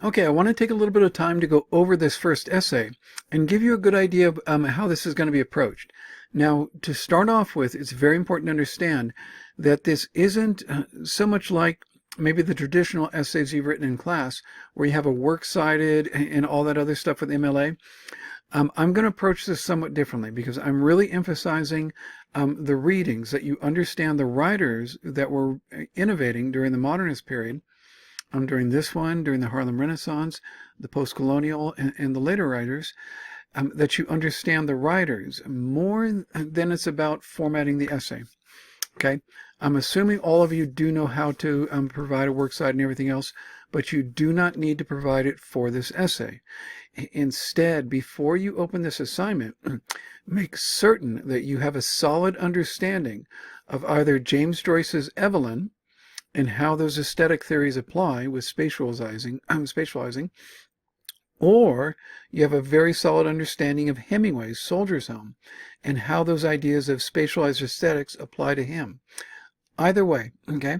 Okay, I want to take a little bit of time to go over this first essay and give you a good idea of how this is going to be approached. Now, to start off with, it's very important to understand that this isn't so much like maybe the traditional essays you've written in class where you have a works cited and all that other stuff with MLA. I'm going to approach this somewhat differently because I'm really emphasizing the readings, that you understand the writers that were innovating during the modernist period, during this one, during the Harlem Renaissance, the post-colonial, and the later writers, that you understand the writers more than it's about formatting the essay. Okay, I'm assuming all of you do know how to provide a works cited and everything else, but you do not need to provide it for this essay. Instead, before you open this assignment, make certain that you have a solid understanding of either James Joyce's Evelyn and how those aesthetic theories apply with spatializing, or you have a very solid understanding of Hemingway's Soldier's Home and how those ideas of spatialized aesthetics apply to him. Either way, okay?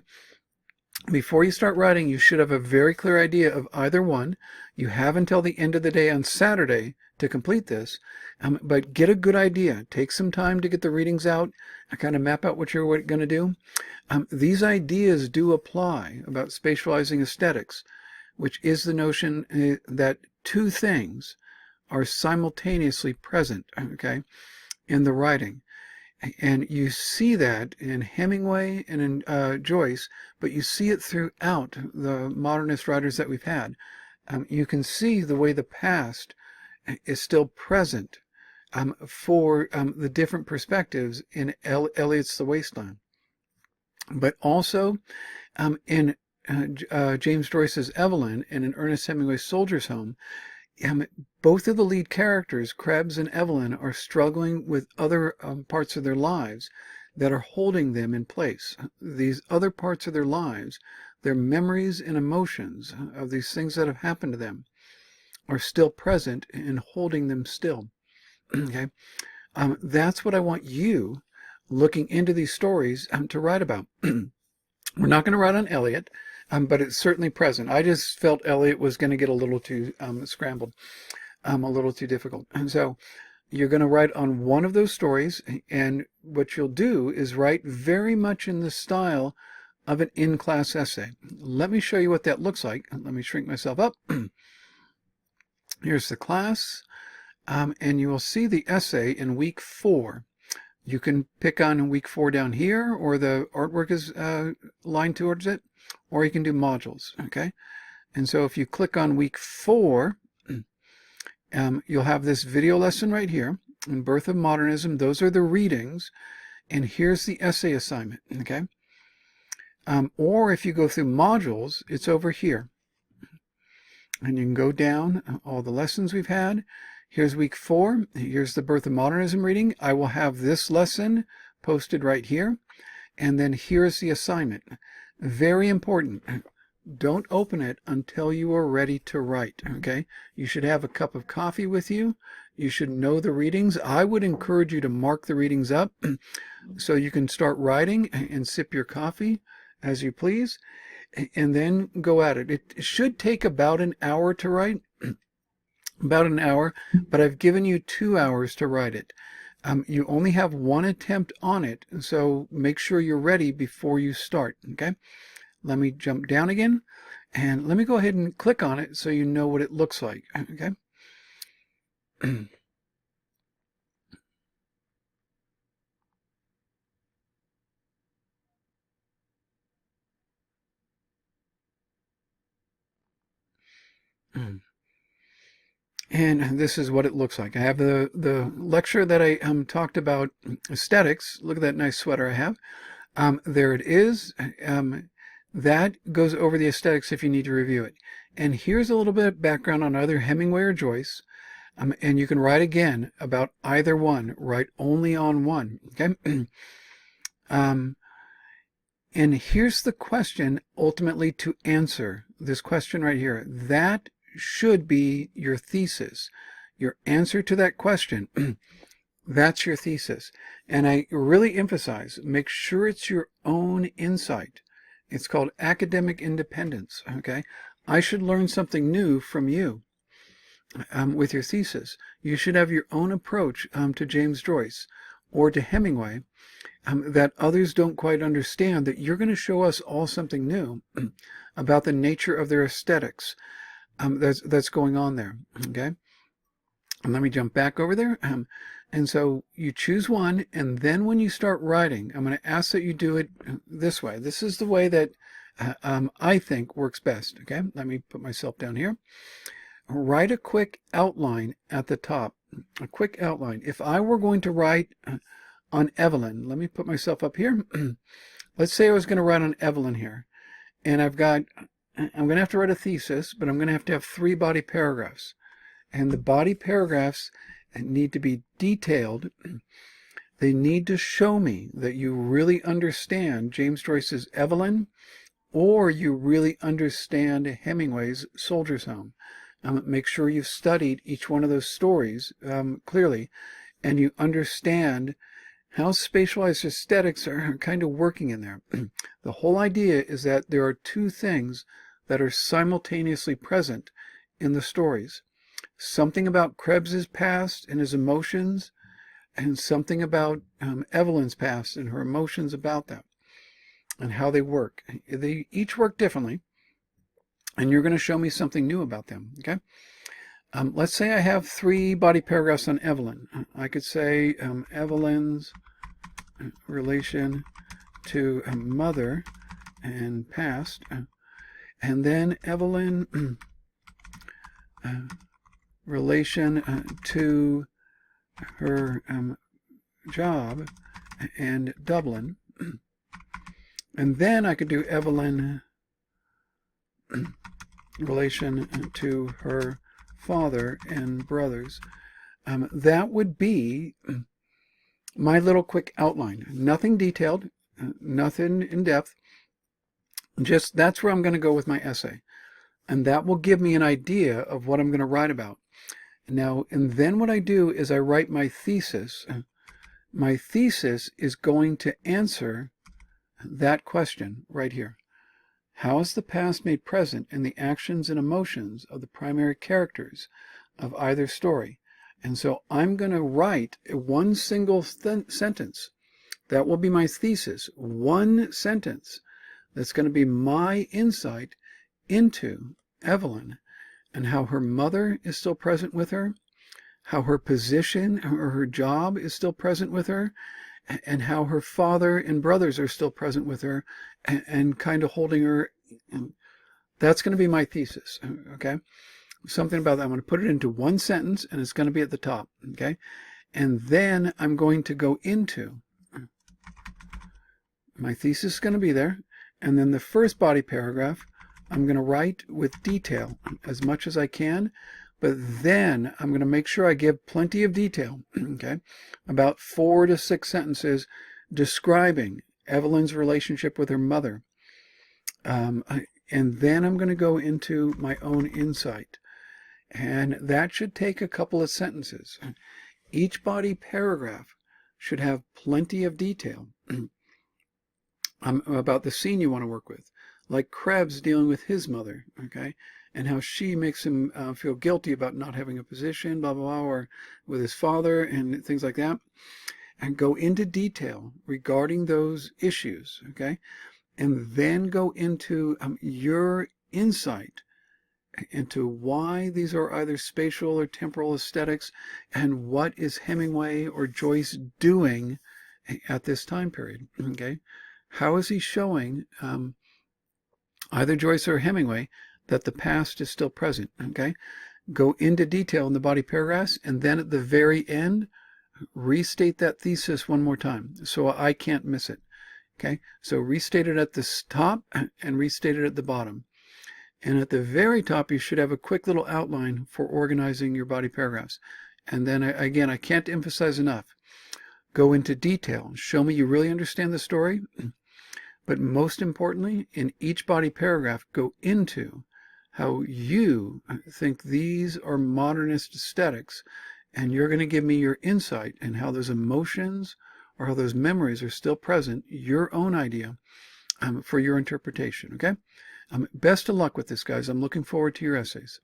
Before you start writing, you should have a very clear idea of either one. You have until the end of the day on Saturday to complete this, but get a good idea. Take some time to get the readings out and kind of map out what you're going to do. These ideas do apply about spatializing aesthetics, which is the notion that two things are simultaneously present, okay, in the writing. And you see that in Hemingway and in Joyce, but you see it throughout the modernist writers that we've had. You can see the way the past is still present for the different perspectives in Eliot's The Wasteland. But also in James Joyce's Evelyn and in Ernest Hemingway's Soldier's Home, both of the lead characters, Krebs and Evelyn, are struggling with other parts of their lives that are holding them in place. These other parts of their lives, their memories and emotions of these things that have happened to them, are still present and holding them still. Okay, that's what I want you, looking into these stories, to write about. We're not going to write on Eliot. But it's certainly present. I just felt Eliot was going to get a little too scrambled, a little too difficult. And so you're going to write on one of those stories, and what you'll do is write very much in the style of an in-class essay. Let me show you what that looks like. Let me shrink myself up. Here's the class, and you will see the essay in week 4. You can pick on week 4 down here, or the artwork is lined towards it, or you can do modules, okay? And so if you click on week 4, you'll have this video lesson right here, in Birth of Modernism. Those are the readings, and here's the essay assignment, okay? Or if you go through modules, it's over here. And you can go down all the lessons we've had. Here's week 4. Here's the Birth of Modernism reading. I will have this lesson posted right here. And then here's the assignment. Very important. Don't open it until you are ready to write, okay? You should have a cup of coffee with you. You should know the readings. I would encourage you to mark the readings up so you can start writing and sip your coffee as you please, and then go at it. It should take about an hour to write, about an hour, but I've given you 2 hours to write it. You only have one attempt on it, so make sure you're ready before you start, okay? Let me jump down again, and let me go ahead and click on it so you know what it looks like, okay? And this is what it looks like. I have the lecture that I talked about aesthetics. Look at that nice sweater I have. There it is. That goes over the aesthetics if you need to review it. And here's a little bit of background on either Hemingway or Joyce. And you can write again about either one. Write only on one. Okay. And here's the question ultimately to answer this question right here. That should be your thesis. Your answer to that question, that's your thesis. And I really emphasize, make sure it's your own insight. It's called academic independence, okay? I should learn something new from you with your thesis. You should have your own approach to James Joyce or to Hemingway that others don't quite understand, that you're going to show us all something new about the nature of their aesthetics that's going on there. Okay, and let me jump back over there. And so you choose one, and then when you start writing, I'm going to ask that you do it this way. This is the way that I think works best. Okay, let me put myself down here. Write a quick outline at the top. A quick outline. If I were going to write on Evelyn, let me put myself up here. Let's say I was going to write on Evelyn here, and I'm going to have to write a thesis, but I'm going to have 3 body paragraphs. And the body paragraphs need to be detailed. They need to show me that you really understand James Joyce's Evelyn, or you really understand Hemingway's Soldier's Home. Make sure you've studied each one of those stories clearly, and you understand how spatialized aesthetics are kind of working in there. The whole idea is that there are 2 things that are simultaneously present in the stories. Something about Krebs's past and his emotions, and something about Evelyn's past and her emotions about that, and how they work. They each work differently, and you're going to show me something new about them. Okay. Let's say I have 3 body paragraphs on Evelyn. I could say Evelyn's relation to mother and past, and then Evelyn relation to her job and Dublin, and then I could do Evelyn relation to her father and brothers. That would be my little quick outline. Nothing detailed, nothing in depth. Just that's where I'm going to go with my essay. And that will give me an idea of what I'm going to write about. Now, and then what I do is I write my thesis. My thesis is going to answer that question right here. How is the past made present in the actions and emotions of the primary characters of either story? And so I'm going to write one single sentence. That will be my thesis. One sentence that's going to be my insight into Evelyn and how her mother is still present with her, how her position or her job is still present with her, and how her father and brothers are still present with her and kind of holding her. That's going to be my thesis. Okay. Something about that. I'm going to put it into one sentence, and it's going to be at the top. Okay. And then I'm going to go into my thesis is going to be there. And then the first body paragraph, I'm going to write with detail as much as I can. But then I'm going to make sure I give plenty of detail. Okay. About 4 to 6 sentences describing Evelyn's relationship with her mother. And then I'm going to go into my own insight. And that should take a couple of sentences. Each body paragraph should have plenty of detail about the scene you want to work with. Like Krebs dealing with his mother, okay? And how she makes him feel guilty about not having a position, blah, blah, blah, or with his father and things like that. And go into detail regarding those issues, okay? And then go into your insight into why these are either spatial or temporal aesthetics and what is Hemingway or Joyce doing at this time period, okay? How is he showing either Joyce or Hemingway that the past is still present, okay? Go into detail in the body paragraphs, and then at the very end, restate that thesis one more time so I can't miss it. Okay, so restate it at the top and restate it at the bottom. And at the very top, you should have a quick little outline for organizing your body paragraphs. And then again, I can't emphasize enough. Go into detail. Show me you really understand the story. But most importantly, in each body paragraph, go into how you think these are modernist aesthetics. And you're going to give me your insight and how those emotions or how those memories are still present, your own idea for your interpretation, okay? Best of luck with this, guys. I'm looking forward to your essays.